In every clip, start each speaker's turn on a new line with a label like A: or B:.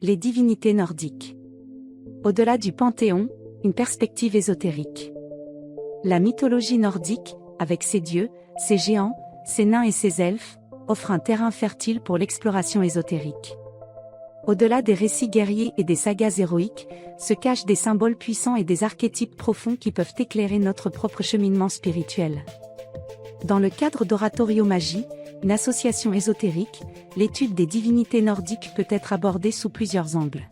A: Les divinités nordiques. Au-delà du panthéon, une perspective ésotérique. La mythologie nordique, avec ses dieux, ses géants, ses nains et ses elfes, offre un terrain fertile pour l'exploration ésotérique. Au-delà des récits guerriers et des sagas héroïques, se cachent des symboles puissants et des archétypes profonds qui peuvent éclairer notre propre cheminement spirituel. Dans le cadre d'Oratorio Magie, une association ésotérique, l'étude des divinités nordiques peut être abordée sous plusieurs angles.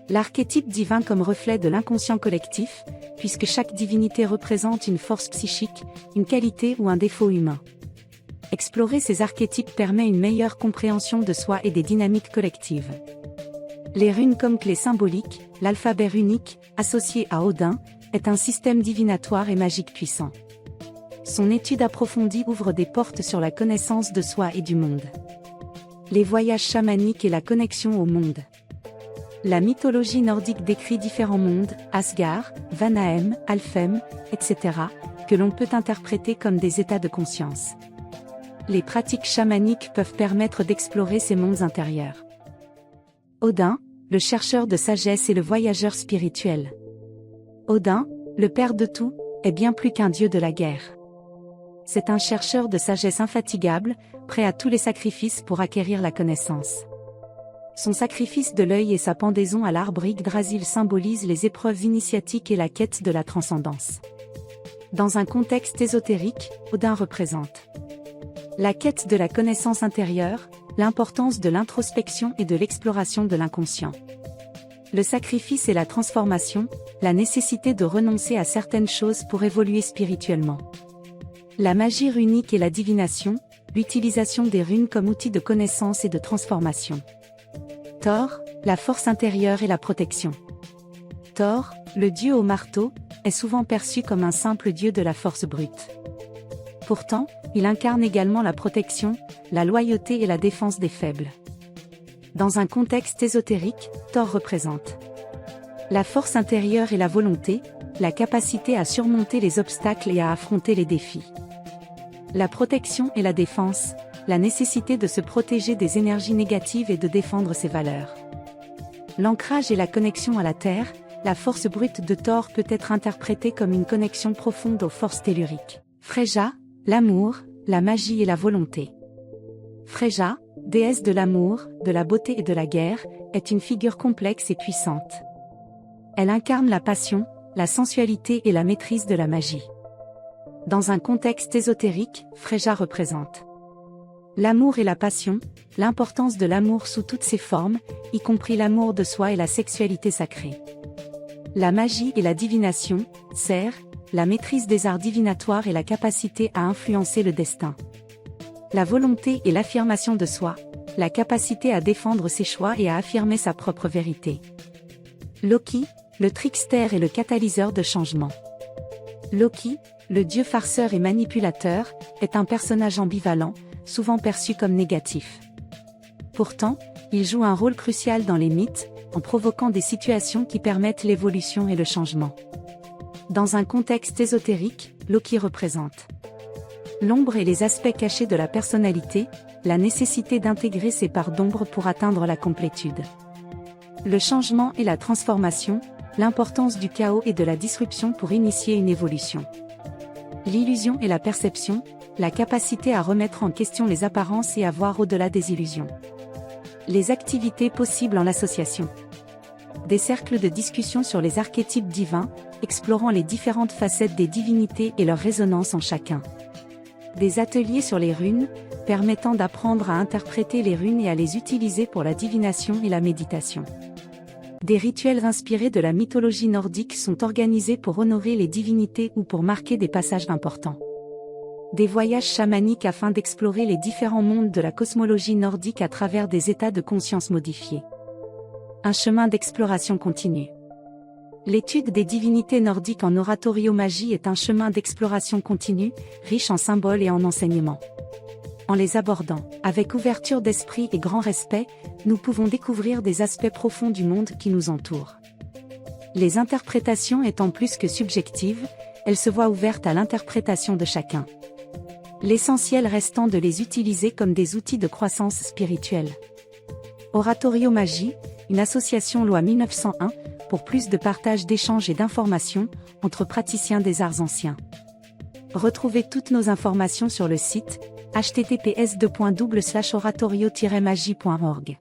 A: L'archétype divin comme reflet de l'inconscient collectif, puisque chaque divinité représente une force psychique, une qualité ou un défaut humain. Explorer ces archétypes permet une meilleure compréhension de soi et des dynamiques collectives. Les runes comme clés symboliques, l'alphabet runique, associé à Odin, est un système divinatoire et magique puissant. Son étude approfondie ouvre des portes sur la connaissance de soi et du monde. Les voyages chamaniques et la connexion au monde. La mythologie nordique décrit différents mondes, Asgard, Vanaheim, Alfheim, etc., que l'on peut interpréter comme des états de conscience. Les pratiques chamaniques peuvent permettre d'explorer ces mondes intérieurs. Odin, le chercheur de sagesse et le voyageur spirituel. Odin, le père de tout, est bien plus qu'un dieu de la guerre. C'est un chercheur de sagesse infatigable, prêt à tous les sacrifices pour acquérir la connaissance. Son sacrifice de l'œil et sa pendaison à l'arbre Yggdrasil symbolisent les épreuves initiatiques et la quête de la transcendance. Dans un contexte ésotérique, Odin représente la quête de la connaissance intérieure, l'importance de l'introspection et de l'exploration de l'inconscient. Le sacrifice et la transformation, la nécessité de renoncer à certaines choses pour évoluer spirituellement. La magie runique et la divination, l'utilisation des runes comme outil de connaissance et de transformation. Thor, la force intérieure et la protection. Thor, le dieu au marteau, est souvent perçu comme un simple dieu de la force brute. Pourtant, il incarne également la protection, la loyauté et la défense des faibles. Dans un contexte ésotérique, Thor représente la force intérieure et la volonté, la capacité à surmonter les obstacles et à affronter les défis. La protection et la défense, la nécessité de se protéger des énergies négatives et de défendre ses valeurs. L'ancrage et la connexion à la Terre, la force brute de Thor peut être interprétée comme une connexion profonde aux forces telluriques. Freyja, l'amour, la magie et la volonté. Freyja, déesse de l'amour, de la beauté et de la guerre, est une figure complexe et puissante. Elle incarne la passion, la sensualité et la maîtrise de la magie. Dans un contexte ésotérique, Freyja représente l'amour et la passion, l'importance de l'amour sous toutes ses formes, y compris l'amour de soi et la sexualité sacrée. La magie et la divination, Ser, la maîtrise des arts divinatoires et la capacité à influencer le destin. La volonté et l'affirmation de soi, la capacité à défendre ses choix et à affirmer sa propre vérité. Loki, le trickster et le catalyseur de changement. Loki, le dieu farceur et manipulateur, est un personnage ambivalent, souvent perçu comme négatif. Pourtant, il joue un rôle crucial dans les mythes, en provoquant des situations qui permettent l'évolution et le changement. Dans un contexte ésotérique, Loki représente l'ombre et les aspects cachés de la personnalité, la nécessité d'intégrer ses parts d'ombre pour atteindre la complétude. Le changement et la transformation, l'importance du chaos et de la disruption pour initier une évolution. L'illusion et la perception, la capacité à remettre en question les apparences et à voir au-delà des illusions. Les activités possibles en association. Des cercles de discussion sur les archétypes divins, explorant les différentes facettes des divinités et leur résonance en chacun. Des ateliers sur les runes, permettant d'apprendre à interpréter les runes et à les utiliser pour la divination et la méditation. Des rituels inspirés de la mythologie nordique sont organisés pour honorer les divinités ou pour marquer des passages importants. Des voyages chamaniques afin d'explorer les différents mondes de la cosmologie nordique à travers des états de conscience modifiés. Un chemin d'exploration continue. L'étude des divinités nordiques en oratorio magie est un chemin d'exploration continue, riche en symboles et en enseignements. En les abordant, avec ouverture d'esprit et grand respect, nous pouvons découvrir des aspects profonds du monde qui nous entoure. Les interprétations étant plus que subjectives, elles se voient ouvertes à l'interprétation de chacun. L'essentiel restant de les utiliser comme des outils de croissance spirituelle. Oratorio Magie, une association loi 1901, pour plus de partage d'échanges et d'informations entre praticiens des arts anciens. Retrouvez toutes nos informations sur le site https://oratorio-magie.org.